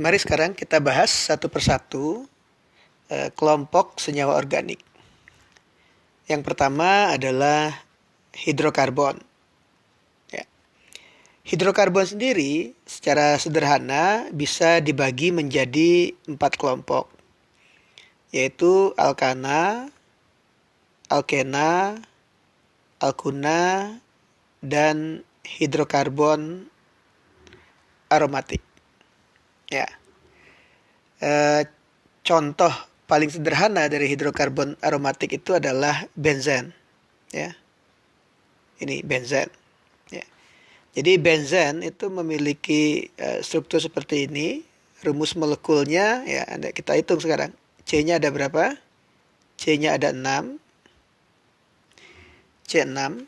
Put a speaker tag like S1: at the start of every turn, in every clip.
S1: Mari sekarang kita bahas satu persatu kelompok senyawa organik. Yang pertama adalah hidrokarbon. Ya. Hidrokarbon sendiri secara sederhana bisa dibagi menjadi 4 kelompok, yaitu alkana, alkena, alkuna, dan hidrokarbon aromatik. Ya. Contoh paling sederhana dari hidrokarbon aromatik itu adalah benzen. Ya. Ini benzen. Ya. Jadi benzen itu memiliki struktur seperti ini. Rumus molekulnya ya kita hitung sekarang. C-nya ada berapa? C-nya ada 6. C6.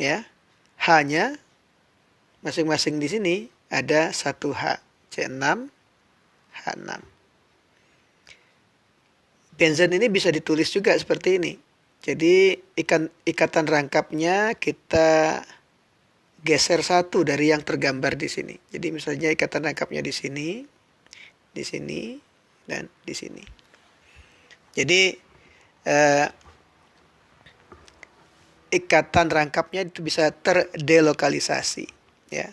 S1: Ya. H-nya masing-masing di sini ada 1H. C6, H6. Benzen ini bisa ditulis juga seperti ini. Jadi ikatan rangkapnya kita geser satu dari yang tergambar di sini. Jadi misalnya ikatan rangkapnya di sini, dan di sini. Jadi ikatan rangkapnya itu bisa terdelokalisasi. Ya.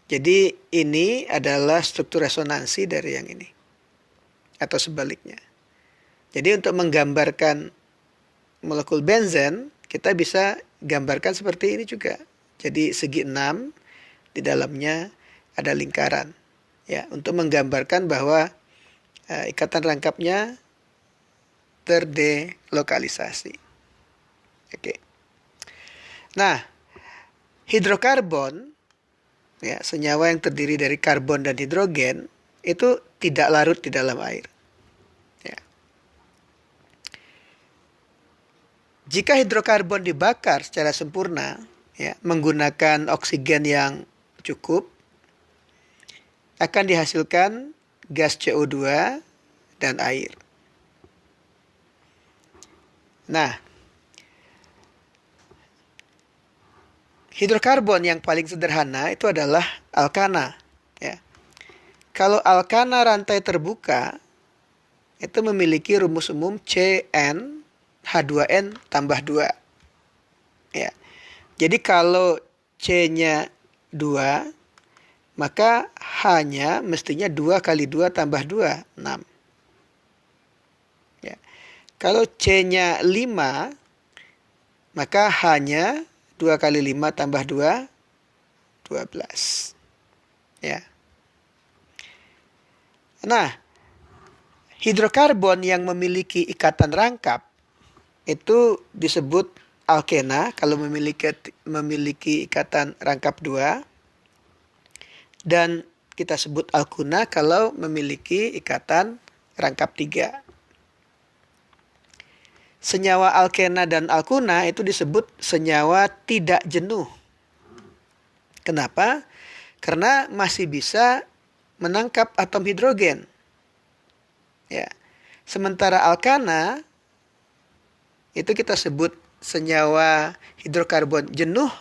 S1: Jadi ini adalah struktur resonansi dari yang ini. Atau sebaliknya. Jadi untuk menggambarkan molekul benzen, kita bisa gambarkan seperti ini juga. Jadi segi 6 di dalamnya ada lingkaran. Ya, untuk menggambarkan bahwa ikatan rangkapnya terdelokalisasi. Oke. Nah, hidrokarbon, ya, senyawa yang terdiri dari karbon dan hidrogen, itu tidak larut di dalam air. Ya. Jika hidrokarbon dibakar secara sempurna, ya, menggunakan oksigen yang cukup, akan dihasilkan gas CO2 dan air. Nah, hidrokarbon yang paling sederhana itu adalah alkana. Ya. Kalau alkana rantai terbuka, itu memiliki rumus umum CN H2N tambah 2. Ya. Jadi kalau C-nya 2, maka H-nya mestinya 2 kali 2 tambah 2, 6. Ya. Kalau C-nya 5, maka H-nya 2 kali 5 tambah 2, 12. Ya. Nah, hidrokarbon yang memiliki ikatan rangkap itu disebut alkena kalau memiliki ikatan rangkap 2. Dan kita sebut alkuna kalau memiliki ikatan rangkap 3. Senyawa alkena dan alkuna itu disebut senyawa tidak jenuh. Kenapa? Karena masih bisa menangkap atom hidrogen. Ya. Sementara alkana itu kita sebut senyawa hidrokarbon jenuh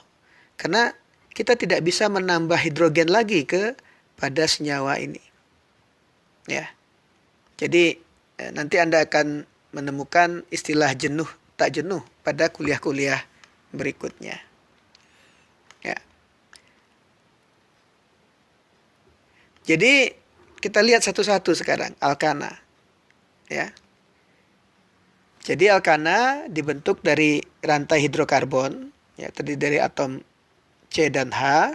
S1: karena kita tidak bisa menambah hidrogen lagi pada senyawa ini. Ya. Jadi nanti Anda akan menemukan istilah jenuh tak jenuh pada kuliah-kuliah berikutnya. Ya. Jadi kita lihat satu-satu sekarang alkana. Ya. Jadi alkana dibentuk dari rantai hidrokarbon, ya, terdiri dari atom C dan H.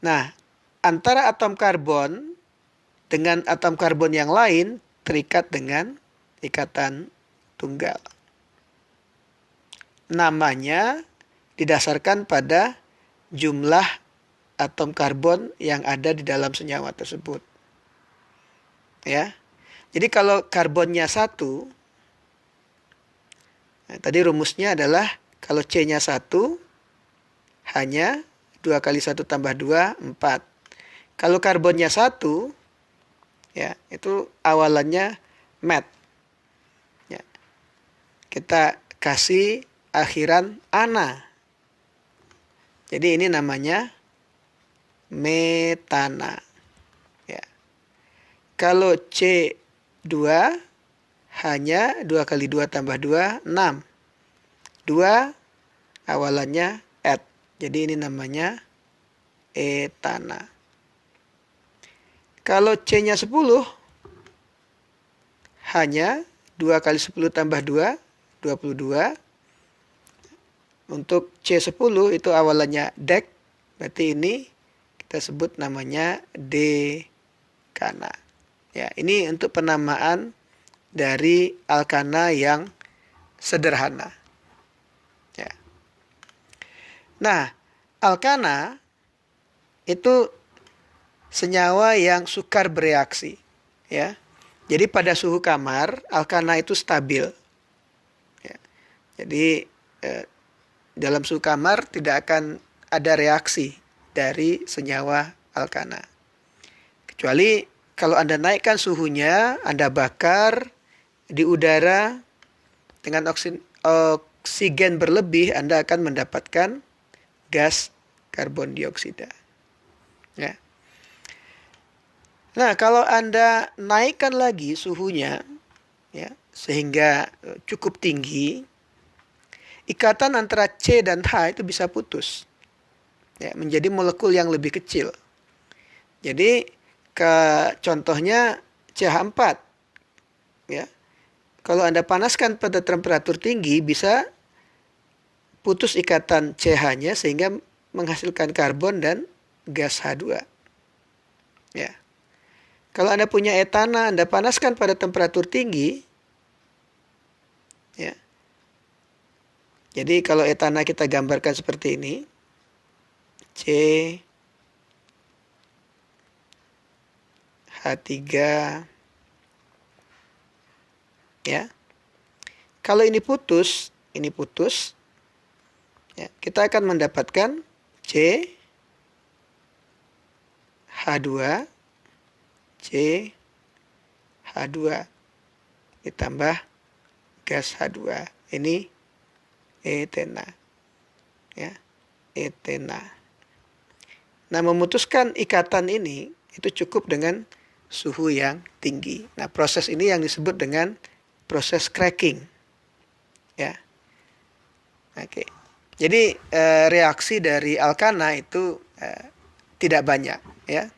S1: Nah, antara atom karbon dengan atom karbon yang lain terikat dengan ikatan tunggal. Namanya didasarkan pada jumlah atom karbon yang ada di dalam senyawa tersebut. Ya. Jadi kalau karbonnya 1, nah, tadi rumusnya adalah kalau C-nya 1, hanya 2 kali 1 tambah 2, 4. Kalau karbonnya 1, ya, itu awalannya met. Ya. Kita kasih akhiran ana. Jadi ini namanya metana. Kalau C2 hanya 2 kali 2 tambah 2, 6. 2 awalannya et. Jadi ini namanya etana. Kalau C-nya 10, hanya 2 kali 10 tambah 2, 22. Untuk C10 itu awalannya dek. Berarti ini kita sebut namanya dekana. Ya, ini untuk penamaan dari alkana yang sederhana. Ya. Nah, alkana itu senyawa yang sukar bereaksi. Ya. Jadi pada suhu kamar, alkana itu stabil. Ya. Jadi dalam suhu kamar tidak akan ada reaksi dari senyawa alkana. Kecuali kalau Anda naikkan suhunya, Anda bakar di udara dengan oksigen berlebih, Anda akan mendapatkan gas karbon dioksida. Ya. Nah, kalau Anda naikkan lagi suhunya, ya, sehingga cukup tinggi, ikatan antara C dan H itu bisa putus, ya, menjadi molekul yang lebih kecil. Jadi contohnya CH4, ya, kalau Anda panaskan pada temperatur tinggi bisa putus ikatan CH-nya sehingga menghasilkan karbon dan gas H2. Ya. Kalau Anda punya etana, Anda panaskan pada temperatur tinggi, ya. Jadi kalau etana kita gambarkan seperti ini, C H3, ya. Kalau ini putus, ya, kita akan mendapatkan C H2 C H2 ditambah gas H2. Ini etena. Ya, etena. Nah, memutuskan ikatan ini itu cukup dengan suhu yang tinggi. Nah, proses ini yang disebut dengan proses cracking. Ya. Oke. Jadi reaksi dari alkana itu tidak banyak, ya.